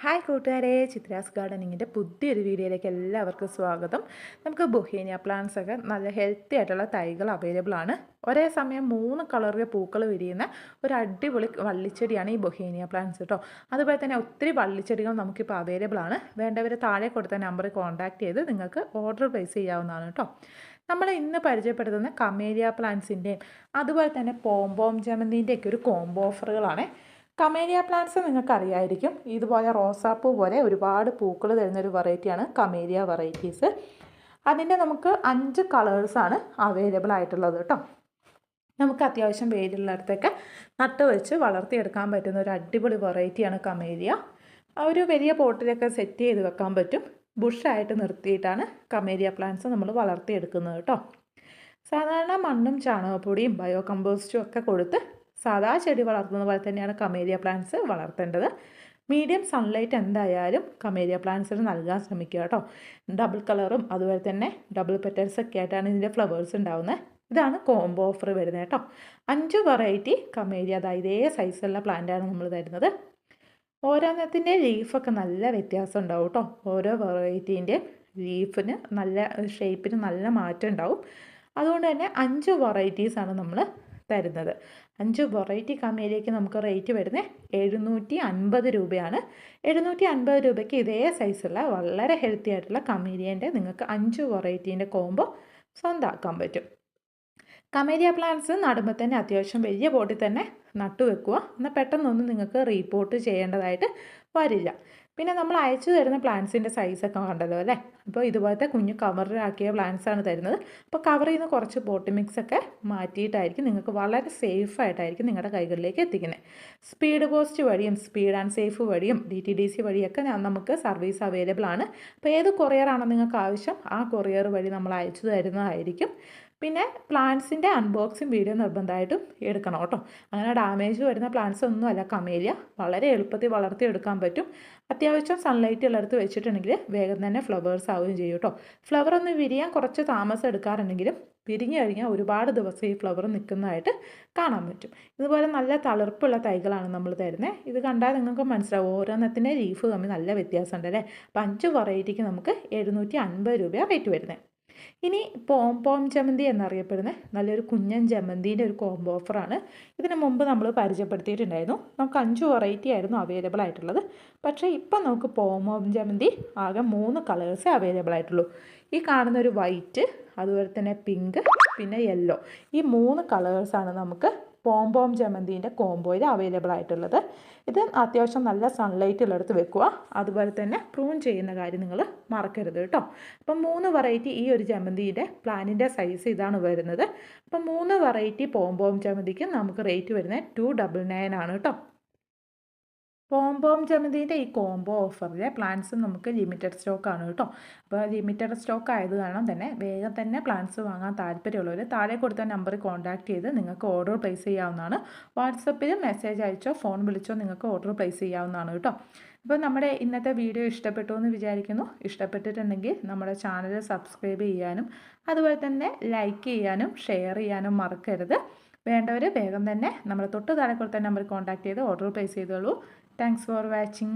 Hi കൂട്ടുകാരെ, ചിത്രാസ് ഗാർഡനിങ്ങിൻ്റെ പുതിയൊരു വീഡിയോയിലേക്ക് എല്ലാവർക്കും സ്വാഗതം. നമുക്ക് ബൊഹേനിയ പ്ലാന്റ്സ് ഒക്കെ നല്ല ഹെൽത്തി ആയിട്ടുള്ള തൈകൾ അവൈലബിൾ ആണ്. ഒരേ സമയം 3 കളറിലെ പൂക്കൾ വിരിയുന്ന ഒരു അടിപൊളി വള്ളിച്ചെടിയാണ് ഈ ബൊഹേനിയ പ്ലാന്റ്സ് കേട്ടോ. അതുപോലെ തന്നെ ഒത്തിരി വള്ളിച്ചെടികൾ നമുക്കിപ്പോൾ അവൈലബിൾ ആണ്. വേണ്ടവർ താഴെ കൊടുത്ത നമ്പറിൽ കോൺടാക്ട് ചെയ്ത് നിങ്ങൾക്ക് ഓർഡർ പ്ലേസ് ചെയ്യാവുന്നതാണ് കേട്ടോ. നമ്മൾ ഇന്ന് പരിചയപ്പെടുത്തുന്ന കമേലിയ പ്ലാന്റ്സിൻ്റെയും അതുപോലെ തന്നെ പോംപോം ജമന്തിൻ്റെയൊക്കെ ഒരു കോംബോ ഓഫറുകളാണ്. കമേലിയ പ്ലാന്റ്സ് നിങ്ങൾക്ക് അറിയായിരിക്കും, ഇതുപോലെ റോസാപ്പൂ പോലെ ഒരുപാട് പൂക്കൾ തരുന്നൊരു വെറൈറ്റിയാണ് കമേലിയ വെറൈറ്റീസ്. അതിൻ്റെ നമുക്ക് 5 കളേഴ്സാണ് അവൈലബിൾ ആയിട്ടുള്ളത് കേട്ടോ. നമുക്ക് അത്യാവശ്യം വെയിലുള്ളിടത്തൊക്കെ നട്ട് വെച്ച് വളർത്തിയെടുക്കാൻ പറ്റുന്ന ഒരു അടിപൊളി വെറൈറ്റിയാണ് കമേലിയ. ഒരു വലിയ പോട്ടിലൊക്കെ സെറ്റ് ചെയ്ത് വെക്കാൻ പറ്റും. ബുഷായിട്ട് നിർത്തിയിട്ടാണ് കമേലിയ പ്ലാന്റ്സ് നമ്മൾ വളർത്തിയെടുക്കുന്നത് കേട്ടോ. സാധാരണ മണ്ണും ചാണകപ്പൊടിയും ബയോ കമ്പോസ്റ്റും ഒക്കെ കൊടുത്ത് സാധാ ചെടി വളർത്തുന്ന പോലെ തന്നെയാണ് കമേലിയ പ്ലാന്റ്സ് വളർത്തേണ്ടത്. മീഡിയം സൺലൈറ്റ് എന്തായാലും കമേലിയ പ്ലാന്റ്സിന് നൽകാൻ ശ്രമിക്കുക കേട്ടോ. ഡബിൾ കളറും അതുപോലെ തന്നെ ഡബിൾ പെറ്റൽസ് ഒക്കെ ആയിട്ടാണ് ഇതിൻ്റെ ഫ്ലവേഴ്സ് ഉണ്ടാവുന്നത്. ഇതാണ് കോംബോ ഓഫർ വരുന്നത് കേട്ടോ. 5 വെറൈറ്റി കമേലിയ ഇതേ സൈസുള്ള പ്ലാന്റാണ് നമ്മൾ തരുന്നത്. ഓരോന്നത്തിൻ്റെ ലീഫൊക്കെ നല്ല വ്യത്യാസം ഉണ്ടാവും കേട്ടോ. ഓരോ വെറൈറ്റീൻ്റെ ലീഫിന് നല്ല ഷേപ്പിന് നല്ല മാറ്റം ഉണ്ടാവും. അതുകൊണ്ട് തന്നെ 5 വെറൈറ്റീസാണ് നമ്മൾ തരുന്നത്. 5 വെറൈറ്റി കമേലിയയ്ക്ക് നമുക്ക് റേറ്റ് വരുന്നത് 750 രൂപയാണ്. 750 രൂപയ്ക്ക് ഇതേ സൈസുള്ള വളരെ ഹെൽത്തി ആയിട്ടുള്ള കമേലിയൻ്റെ നിങ്ങൾക്ക് 5 വെറൈറ്റീൻ്റെ കോംബോ സ്വന്തമാക്കാൻ പറ്റും. കമേലിയ പ്ലാന്റ്സ് നടുമ്പോൾ തന്നെ അത്യാവശ്യം വലിയ പോട്ടിൽ തന്നെ നട്ടു വെക്കുക. എന്നാൽ പെട്ടെന്നൊന്നും നിങ്ങൾക്ക് റീപോർട്ട് ചെയ്യേണ്ടതായിട്ട് വരില്ല. പിന്നെ നമ്മൾ അയച്ചു തരുന്ന പ്ലാന്റ്സിൻ്റെ സൈസൊക്കെ കണ്ടല്ലോ അല്ലേ. അപ്പോൾ ഇതുപോലത്തെ കുഞ്ഞു കവറിലാക്കിയ പ്ലാന്റ്സാണ് തരുന്നത്. അപ്പോൾ കവറിൽ നിന്ന് കുറച്ച് പോട്ട് മിക്സൊക്കെ മാറ്റിയിട്ടായിരിക്കും നിങ്ങൾക്ക് വളരെ സേഫായിട്ടായിരിക്കും നിങ്ങളുടെ കൈകളിലേക്ക് എത്തിക്കുന്നത്. സ്പീഡ് പോസ്റ്റ് വഴിയും സ്പീഡ് ആൻഡ് സേഫ് വഴിയും DTDC വഴിയൊക്കെ നമുക്ക് സർവീസ് അവൈലബിൾ ആണ്. അപ്പോൾ ഏത് കൊറിയറാണോ നിങ്ങൾക്ക് ആവശ്യം ആ കൊറിയർ വഴി നമ്മൾ അയച്ചു തരുന്നതായിരിക്കും. പിന്നെ പ്ലാന്റ്സിൻ്റെ അൺബോക്സിങ് വീഡിയോ നിർബന്ധമായിട്ടും എടുക്കണം കേട്ടോ. അങ്ങനെ ഡാമേജ് വരുന്ന പ്ലാന്റ്സ് ഒന്നുമല്ല കമേലിയ. വളരെ എളുപ്പത്തിൽ വളർത്തിയെടുക്കാൻ പറ്റും. അത്യാവശ്യം സൺലൈറ്റ് ഉള്ളിടത്ത് വെച്ചിട്ടുണ്ടെങ്കിൽ വേഗം തന്നെ ഫ്ലവേഴ്സ് ആവുകയും ചെയ്യും കേട്ടോ. ഫ്ലവർ ഒന്ന് വിരിയാൻ കുറച്ച് താമസം എടുക്കാറുണ്ടെങ്കിലും വിരിഞ്ഞു കഴിഞ്ഞാൽ ഒരുപാട് ദിവസം ഈ ഫ്ലവർ നിൽക്കുന്നതായിട്ട് കാണാൻ പറ്റും. ഇതുപോലെ നല്ല തളിർപ്പുള്ള തൈകളാണ് നമ്മൾ തരുന്നത്. ഇത് കണ്ടാൽ നിങ്ങൾക്ക് മനസ്സിലാവും ഓരോന്നത്തിൻ്റെ ലീഫ് തമ്മിൽ നല്ല വ്യത്യാസമുണ്ട് അല്ലേ. അപ്പോൾ 5 വെറൈറ്റിക്ക് നമുക്ക് 750 രൂപയാണ് റേറ്റ് വരുന്നത്. ഇനി പോം ജമന്തി എന്നറിയപ്പെടുന്ന നല്ലൊരു കുഞ്ഞൻ ജമന്തിൻ്റെ ഒരു കോംബോ ഓഫറാണ്. ഇതിന് മുമ്പ് നമ്മൾ പരിചയപ്പെടുത്തിയിട്ടുണ്ടായിരുന്നു. നമുക്ക് 5 വെറൈറ്റി ആയിരുന്നു അവൈലബിൾ ആയിട്ടുള്ളത്. പക്ഷേ ഇപ്പം നമുക്ക് പോം ജമന്തി ആകെ 3 കളേഴ്സേ അവൈലബിൾ ആയിട്ടുള്ളൂ. ഈ കാണുന്ന ഒരു വൈറ്റ്, അതുപോലെ തന്നെ പിങ്ക്, പിന്നെ യെല്ലോ, ഈ 3 കളേഴ്സാണ് നമുക്ക് പോം ജമന്തിൻ്റെ കോംബോയിൽ അവൈലബിൾ ആയിട്ടുള്ളത്. ഇത് അത്യാവശ്യം നല്ല സൺലൈറ്റ് ഉള്ളിടത്ത് വെക്കുക. അതുപോലെ തന്നെ പ്രൂൺ ചെയ്യുന്ന കാര്യം നിങ്ങൾ മറക്കരുത് കേട്ടോ. അപ്പം 3 വെറൈറ്റി ഈ ഒരു ജമന്തിയുടെ പ്ലാന്റിൻ്റെ സൈസ് ഇതാണ് വരുന്നത്. അപ്പം 3 വെറൈറ്റി പോം ജമന്തിക്ക് നമുക്ക് റേറ്റ് വരുന്നത് 299 ആണ് കേട്ടോ. പോം ജമന്തിൻ്റെ ഈ കോംബോ ഓഫറിലെ പ്ലാന്റ്സ് നമുക്ക് ലിമിറ്റഡ് സ്റ്റോക്കാണ് കേട്ടോ. അപ്പോൾ ലിമിറ്റഡ് സ്റ്റോക്ക് ആയത് കാരണം തന്നെ വേഗം തന്നെ പ്ലാന്റ്സ് വാങ്ങാൻ താല്പര്യമുള്ളവർ താഴെ കൊടുത്ത നമ്പറിൽ കോൺടാക്ട് ചെയ്ത് നിങ്ങൾക്ക് ഓർഡർ പ്ലേസ് ചെയ്യാവുന്നതാണ്. വാട്സപ്പിൽ മെസ്സേജ് അയച്ചോ ഫോൺ വിളിച്ചോ നിങ്ങൾക്ക് ഓർഡർ പ്ലേസ് ചെയ്യാവുന്നതാണ് കേട്ടോ. അപ്പോൾ നമ്മുടെ ഇന്നത്തെ വീഡിയോ ഇഷ്ടപ്പെട്ടു എന്ന് വിചാരിക്കുന്നു. ഇഷ്ടപ്പെട്ടിട്ടുണ്ടെങ്കിൽ നമ്മുടെ ചാനൽ സബ്സ്ക്രൈബ് ചെയ്യാനും അതുപോലെ തന്നെ ലൈക്ക് ചെയ്യാനും ഷെയർ ചെയ്യാനും മറക്കരുത്. വേണ്ടവർ വേഗം തന്നെ നമ്മൾ തൊട്ട് താഴെ കൊടുത്ത നമ്പറിൽ കോൺടാക്ട് ചെയ്ത് ഓർഡർ പ്ലേസ് ചെയ്തോളൂ. Thanks for watching.